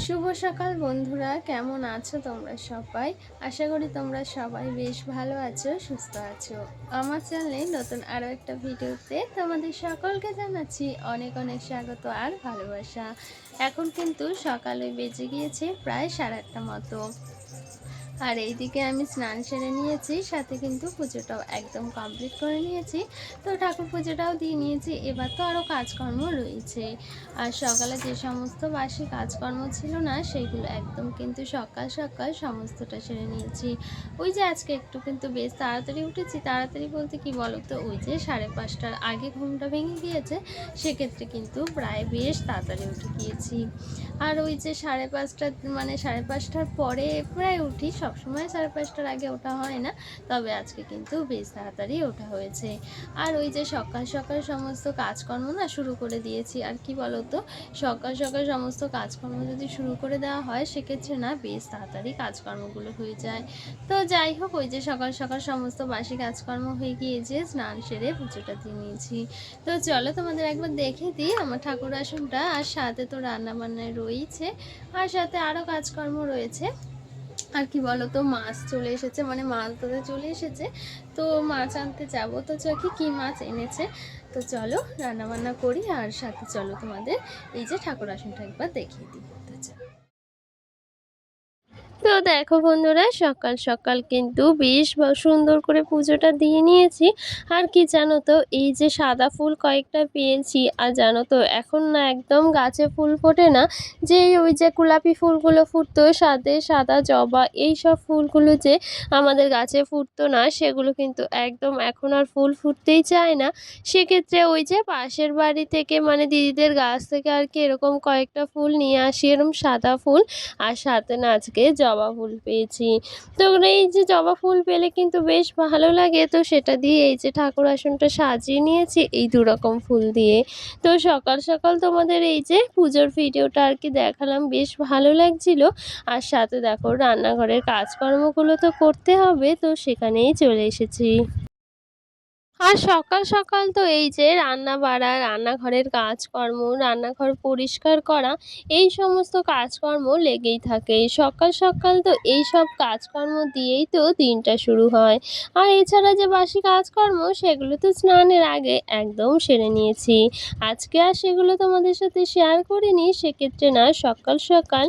শুভ সকাল বন্ধুরা, কেমন আছো তোমরা সবাই? আশা করি তোমরা সবাই বেশ ভালো আছো, সুস্থ আছো। আমার চ্যানেলে নতুন আরও একটা ভিডিওতে তোমাদের সকলকে জানাচ্ছি অনেক অনেক স্বাগত আর ভালোবাসা। এখন কিন্তু সকালে বেজে গিয়েছে প্রায় 8:30 মতো। আর এইদিকে আমি স্নান সেরে নিয়েছি, সাথে কিন্তু পুজোটাও একদম কমপ্লিট করে নিয়েছি। তো ঠাকুর পুজোটাও দিয়ে নিয়েছি, এবার তো আরও কাজকর্ম রয়েছে। আর সকালে যে সমস্ত বাসি কাজকর্ম ছিল না, সেগুলো একদম কিন্তু সকাল সকাল সমস্তটা সেরে নিয়েছি। ওই যে আজকে একটু কিন্তু বেশ তাড়াতাড়ি উঠেছি, তাড়াতাড়ি বলতে কি বলো তো, ওই যে 5:30টার আগে ঘুমটা ভেঙে গিয়েছে, সেক্ষেত্রে কিন্তু প্রায় বেশ তাড়াতাড়ি উঠে গিয়েছি। আর ওই যে 5:30 মানে 5:30টার পরে প্রায় উঠি, সবসময় 5:30টার আগে ওঠা হয় না, তবে আজকে কিন্তু বেশ তাড়াতাড়ি ওঠা হয়েছে। আর ওই যে সকাল সকাল সমস্ত কাজকর্ম না শুরু করে দিয়েছি। আর কি বলো তো, সকাল সকাল সমস্ত কাজকর্ম যদি শুরু করে দেওয়া হয়, সেক্ষেত্রে না বেশ তাড়াতাড়ি কাজকর্মগুলো হয়ে যায়। তো যাই হোক, ওই যে সকাল সকাল সমস্ত বাসি কাজকর্ম হয়ে গিয়েছে, স্নান সেরে পুজোটা দিয়ে নিয়েছি। তো চলো তোমাদের একবার দেখে দিই আমার ঠাকুর আসনটা। আর সাথে তো রান্না বান্নায় রয়েছে, আর সাথে আরও কাজকর্ম রয়েছে। আর কি বলো তো, মাছ চলে এসেছে, মানে মাছ ধরতে চলে এসেছে। তো মাছ আনতে যাবো, তো চকি কী মাছ এনেছে। তো চলো রান্না বান্না করি, আর সাথে চলো তোমাদের এই যে ঠাকুর আসনটা একবার দেখিয়ে দিই। তো চলো। তো দেখো বন্ধুরা, সকাল সকাল কিন্তু বেশ সুন্দর করে পুজোটা দিয়ে নিয়েছি। আর কি জানো তো, এই যে সাদা ফুল কয়েকটা পেয়েছি, আর জানো তো এখন না একদম গাছে ফুল ফোটে না। যে ওই যে গোলাপি ফুলগুলো ফুটতো, সাথে সাদা জবা, এই সব ফুলগুলো যে আমাদের গাছে ফুটতো না, সেগুলো কিন্তু একদম এখন আর ফুল ফুটতেই চায় না। সেক্ষেত্রে ওই যে পাশের বাড়ি থেকে, মানে দিদিদের গাছ থেকে আর কি এরকম কয়েকটা ফুল নিয়ে আসি, এরকম সাদা ফুল। আর সাথে না আজকে জবা ফুল পেয়েছি। তো এই যে জবা ফুল পেলে কিন্তু বেশ ভালো লাগে, তো সেটা দিয়ে এই যে ঠাকুর আসনটা সাজিয়ে নিয়েছি এই 2 রকম ফুল দিয়ে। তো সকাল সকাল তোমাদের এই যে পুজোর ভিডিওটা আর কি দেখালাম, বেশ ভালো লাগছিল। আর সাথে দেখো রান্নাঘরের কাজকর্মগুলো তো করতে হবে, তো সেখানেই চলে এসেছি। আর সকাল সকাল তো এই যে রান্না বাড়া, রান্নাঘরের কাজকর্ম, রান্নাঘর পরিষ্কার করা, এই সমস্ত কাজকর্ম লেগেই থাকে। সকাল সকাল তো এই সব কাজকর্ম দিয়েই তো দিনটা শুরু হয়। আর এছাড়া যে বাসি কাজকর্ম, সেগুলো তো স্নানের আগে একদম সেরে নিয়েছি। আজকে আর সেগুলো তোমাদের সাথে শেয়ার করিনি। সেক্ষেত্রে না সকাল সকাল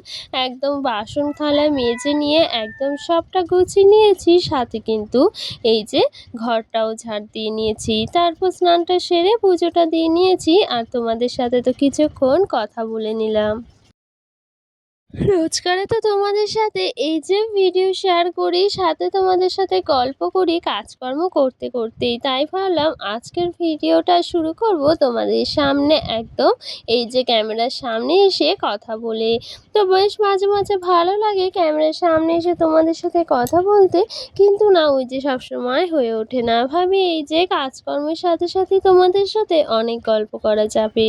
একদম বাসন থালা মেজে নিয়ে একদম সবটা গুছিয়ে নিয়েছি, সাথে কিন্তু এই যে ঘরটাও ঝাড় দিয়ে নিয়েছি। তারপর স্নানটা সেরে পুজোটা দিয়ে নিয়েছি, আর তোমাদের সাথে তো কিছুক্ষণ কথা বলে নিলাম। রোজকারে তো তোমাদের সাথে এই যে ভিডিও শেয়ার করি, সাথে তোমাদের সাথে গল্প করি কাজকর্ম করতে করতেই, তাই ভাবলাম আজকের ভিডিওটা শুরু করব তোমাদের সামনে একদম এই যে ক্যামেরার সামনে এসে কথা বলে। তো বেশ মাঝে মাঝে ভালো লাগে ক্যামেরার সামনে এসে তোমাদের সাথে কথা বলতে, কিন্তু না ওই যে সবসময় হয়ে ওঠে না। ভাবি এই যে কাজকর্মের সাথে সাথে তোমাদের সাথে অনেক গল্প করা যাবে।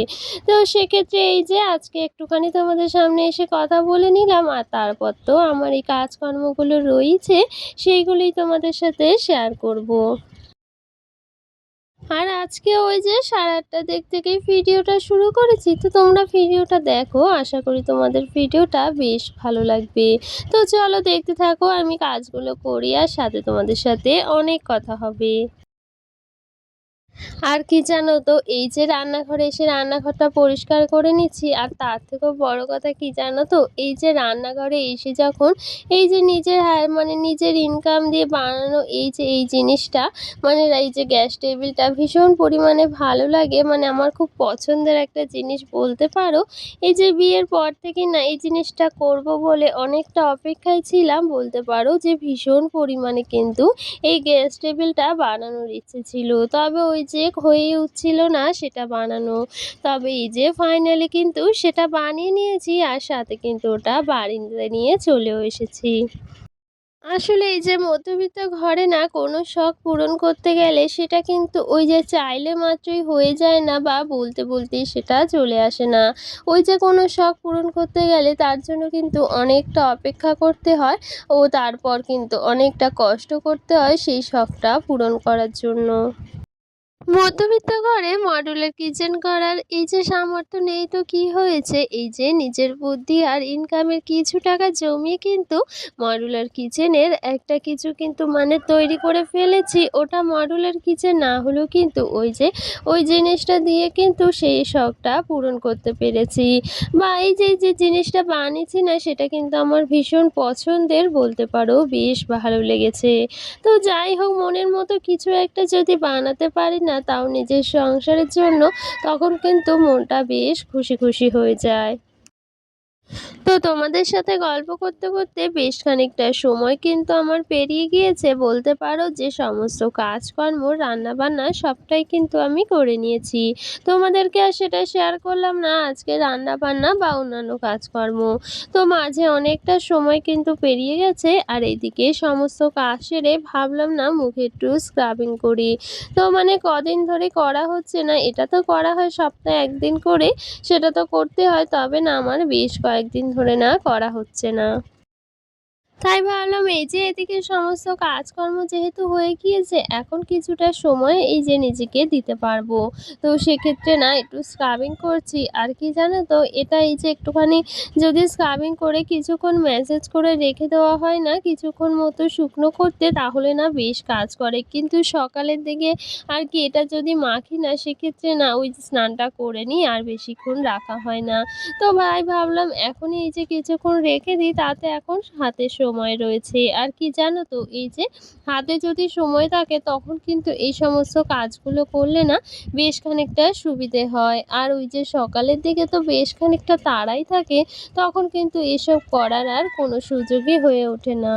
তো সেক্ষেত্রে এই যে আজকে একটুখানি তোমাদের সামনে এসে কথা বলে নিলাম, আর তারপর তো আমার এই কাজকর্মগুলো রয়েছে, সেইগুলোই তোমাদের সাথে শেয়ার করব। আর আজকে ওই যে 8:30 দিক থেকেই ভিডিওটা শুরু করেছি, তো তোমরা ভিডিওটা দেখো, আশা করি তোমাদের ভিডিওটা বেশ ভালো লাগবে। তো চলো দেখতে থাকো, আমি কাজগুলো করি, আর সাথে তোমাদের সাথে অনেক কথা হবে। আর কি জানো তো, এই যে রান্নাঘরে এসে রান্নাঘরটা পরিষ্কার করে নিচ্ছি, আর তার থেকেও বড় কথা কি জানো তো, এই যে রান্নাঘরে এসে যখন এই যে নিজের মানে নিজের ইনকাম দিয়ে বানানো এই যে এই জিনিসটা, মানে এই যে গ্যাস টেবিলটা ভীষণ পরিমাণে ভালো লাগে, মানে আমার খুব পছন্দের একটা জিনিস বলতে পারো। এই যে বিয়ের পর থেকে না এই জিনিসটা করব বলে অনেকটা অপেক্ষায় ছিলাম বলতে পারো, যে ভীষণ পরিমাণে কিন্তু এই গ্যাস টেবিলটা বানানোর ইচ্ছে ছিল, তবে ওই যে হয়ে উঠছিল না সেটা বানানো। তবে এই যে ফাইনালি কিন্তু সেটা বানিয়ে নিয়েছি, আর সাথে কিন্তু ওটা বারিন্দায় নিয়ে চলেও এসেছি। আসলে এই যে মধ্যবিত্ত ঘরে না কোনো শখ পূরণ করতে গেলে সেটা কিন্তু ওই যে চাইলে মাত্রই হয়ে যায় না, বা বলতে বলতেই সেটা চলে আসে না। ওই যে কোনো শখ পূরণ করতে গেলে তার জন্য কিন্তু অনেকটা অপেক্ষা করতে হয়, ও তারপর কিন্তু অনেকটা কষ্ট করতে হয় সেই শখটা পূরণ করার জন্য। মধ্যবিত্ত ঘরে মডুলার কিচেন করার এই যে সামর্থ্য নেই তো কি হয়েছে, এই যে নিজের বুদ্ধি আর ইনকামের কিছু টাকা জমিয়ে কিন্তু মডুলার কিচেনের একটা কিছু কিন্তু মানে তৈরি করে ফেলেছি। ওটা মডুলার কিচেন না হলেও কিন্তু ওই যে ওই জিনিসটা দিয়ে কিন্তু সেই শখটা পূরণ করতে পেরেছি, বা এই যে যে জিনিসটা বানিয়েছি না সেটা কিন্তু আমার ভীষণ পছন্দের বলতে পারো, বেশ ভালো লেগেছে। তো যাই হোক, মনের মতো কিছু একটা যদি বানাতে পারি না তাও নিজের সংসারের জন্য, তখন কিন্তু মনটা বেশ খুশি খুশি হয়ে যায়। তো তোমাদের সাথে গল্প করতে করতে বেশ খানিকটা সময় কিন্তু আমার পেরিয়ে গিয়েছে বলতে পারো, যে সমস্ত কাজকর্ম রান্নাবান্না সবটাই কিন্তু আমি করে নিয়েছি। তোমাদেরকে আর সেটা শেয়ার করলাম না আজকে রান্নাবান্না বা অন্যান্য কাজকর্ম। তো মাঝে অনেকটা সময় কিন্তু পেরিয়ে গেছে, আর এইদিকে সমস্ত কাজ সেরে ভাবলাম না মুখে একটু স্ক্রাবিং করি। তো মানে কদিন ধরে করা হচ্ছে না, এটা তো করা হয় সপ্তাহে একদিন করে, সেটা তো করতে হয়, তবে না আমার বেশ কয়েকদিন ধরে না করা হচ্ছে না। তাই ভাবলাম এই যে এদিকে সমস্ত কাজকর্ম যেহেতু হয়ে গিয়েছে, এখন কিছুটা সময় এই যে নিজেকে দিতে পারবো। তো সেক্ষেত্রে না একটু স্ক্রাবিং করছি। আর কি জানো তো, এটা এই যে একটুখানি যদি স্ক্রাবিং করে কিছুক্ষণ ম্যাসেজ করে রেখে দেওয়া হয় না কিছুক্ষণ মতো শুকনো করতে, তাহলে না বেশ কাজ করে। কিন্তু সকালের দিকে আর কি এটা যদি মাখি না, সেক্ষেত্রে না ওই যে স্নানটা করে নিই আর বেশিক্ষণ রাখা হয় না। তো ভাই ভাবলাম এখনই এই যে কিছুক্ষণ রেখে দিই, তাতে এখন হাতে সময় রয়েছে। আর কি জানো তো, এই যে হাতে যদি সময় থাকে তখন কিন্তু এই সমস্ত কাজগুলো করলে না বেশ খানিকটা সুবিধে হয়। আর ওই যে সকালের দিকে তো বেশ খানিকটা তাড়াই থাকে, তখন কিন্তু এসব করার আর কোনো সুযোগই হয়ে ওঠে না।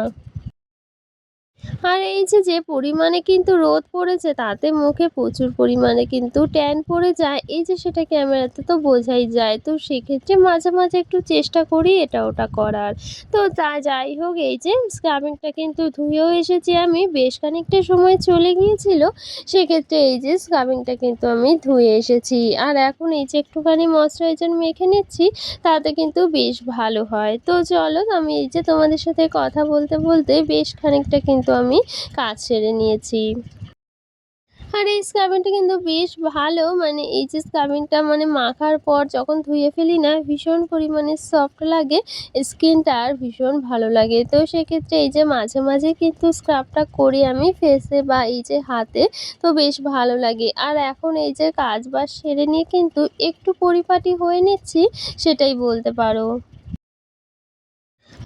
আর এই যে যে পরিমাণে কিন্তু রোদ পড়েছে, তাতে মুখে প্রচুর পরিমাণে কিন্তু ট্যান পড়ে যায়, এই যে সেটা ক্যামেরাতে তো বোঝাই যায়। তো সেক্ষেত্রে মাঝে মাঝে একটু চেষ্টা করি এটা ওটা করার। তো যাই হোক, এই যে স্ক্রাবিংটা কিন্তু ধুয়েও এসেছি আমি, বেশ খানিকটা সময় চলে গিয়েছিল, সেক্ষেত্রে এই যে স্ক্রাবিংটা কিন্তু আমি ধুয়ে এসেছি। আর এখন এই যে একটুখানি ময়শ্চারাইজার মেখে নিচ্ছি, তাতে কিন্তু বেশ ভালো হয়। তো চলো, আমি এই যে তোমাদের সাথে কথা বলতে বলতে বেশ খানিকটা কিন্তু আমি কাজ সেরে নিয়েছি। আর এই স্ক্রাবিংটা কিন্তু বেশ ভালো, মানে এই যে স্ক্রাবিংটা মানে মাখার পর যখন ধুয়ে ফেলি না ভীষণ পরিমাণে সফট লাগে, স্কিনটা আর ভীষণ ভালো লাগে। তো সেক্ষেত্রে এই যে মাঝে মাঝে কিন্তু স্ক্রাবটা করি আমি ফেসে বা এই যে হাতে, তো বেশ ভালো লাগে। আর এখন এই যে কাজ বাজ সেরে নিয়ে কিন্তু একটু পরিপাটি হয়ে নিচ্ছি, সেটাই বলতে পারো।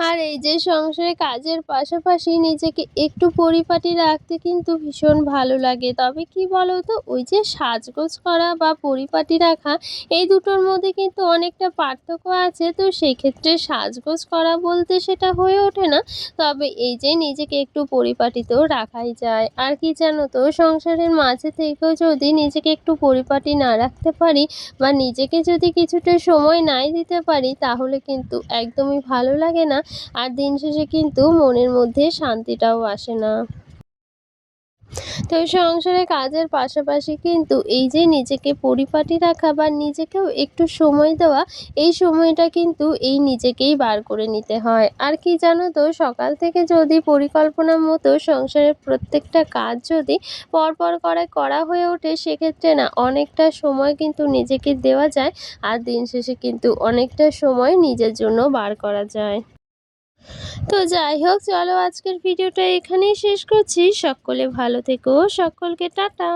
আর এই যে সংসারে কাজের পাশাপাশি নিজেকে একটু পরিপাটি রাখতে কিন্তু ভীষণ ভালো লাগে। তবে কি বলো তো, ওই যে সাজগোজ করা বা পরিপাটি রাখা, এই দুটোর মধ্যে কিন্তু অনেকটা পার্থক্য আছে। তো সেক্ষেত্রে সাজগোজ করা বলতে সেটা হয়ে ওঠে না, তবে এই যে নিজেকে একটু পরিপাটি তো রাখাই যায়। আর কি জানো তো, সংসারের মাঝে থেকেও যদি নিজেকে একটু পরিপাটি না রাখতে পারি বা নিজেকে যদি কিছুটা সময় নাই দিতে পারি, তাহলে কিন্তু একদমই ভালো লাগে না। আর দিন শেষে কিন্তু মনের মধ্যে শান্তিটাও আসে না। তো সংসারে কাজের পাশাপাশি কিন্তু এই যে নিজেকে পরিপাটি রাখা বা নিজেকেও একটু সময় দেওয়া, এই সময়টা কিন্তু এই নিজেকেই বার করে নিতে হয়। আর কি জানো তো, সকাল থেকে যদি পরিকল্পনা মতো সংসারের প্রত্যেকটা কাজ যদি পরপর করে করা হয়ে ওঠে, সেক্ষেত্রে না অনেকটা সময় কিন্তু নিজেকে দেওয়া যায়। আর দিন শেষে কিন্তু অনেকটা সময় নিজের জন্য বার করা যায়। তো যাই হোক, চলো আজকের ভিডিওটা এখানেই শেষ করছি। সকলে ভালো থেকো, সকলকে টাটা।